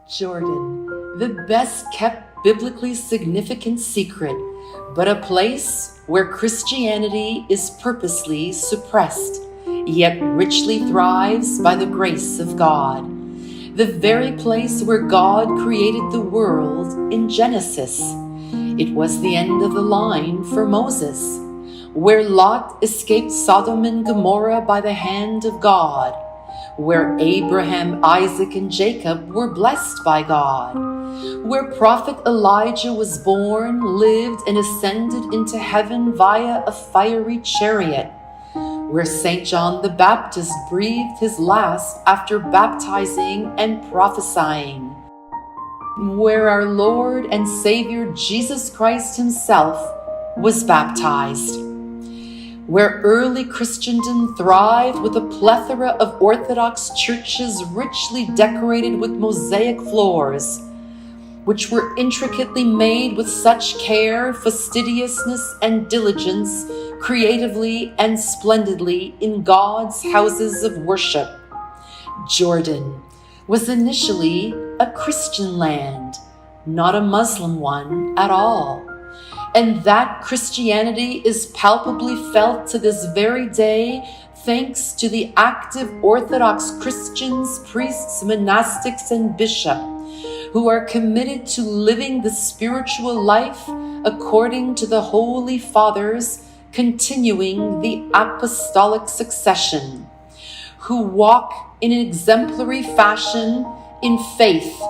Jordan, the best kept biblically significant secret, but a place where Christianity is purposely suppressed, yet richly thrives by the grace of God. The very place where God created the world in Genesis. It was the end of the line for Moses, where Lot escaped Sodom and Gomorrah by the hand of God, where Abraham, Isaac, and Jacob were blessed by God, where Prophet Elijah was born, lived, and ascended into heaven via a fiery chariot, where St. John the Baptist breathed his last after baptizing and prophesying, where our Lord and Savior Jesus Christ himself was baptized, where early Christendom thrived with a plethora of Orthodox churches richly decorated with mosaic floors, which were intricately made with such care, fastidiousness, and diligence, creatively and splendidly in God's houses of worship. Jordan was initially a Christian land, not a Muslim one at all. And that Christianity is palpably felt to this very day thanks to the active Orthodox Christians, priests, monastics, and bishops who are committed to living the spiritual life according to the Holy Fathers, continuing the apostolic succession, who walk in an exemplary fashion in faith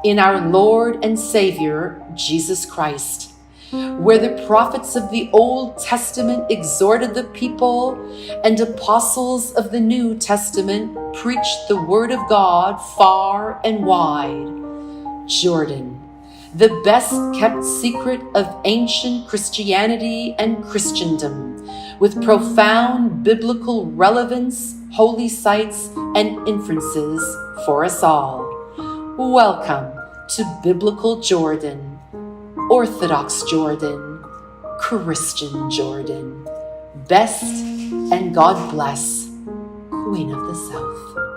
in our Lord and Savior, Jesus Christ, where the prophets of the Old Testament exhorted the people and apostles of the New Testament preached the word of God far and wide. Jordan, the best kept secret of ancient Christianity and Christendom, with profound biblical relevance, holy sites, and inferences for us all. Welcome to Biblical Jordan, Orthodox Jordan, Christian Jordan. Best and God bless, Queen of the South.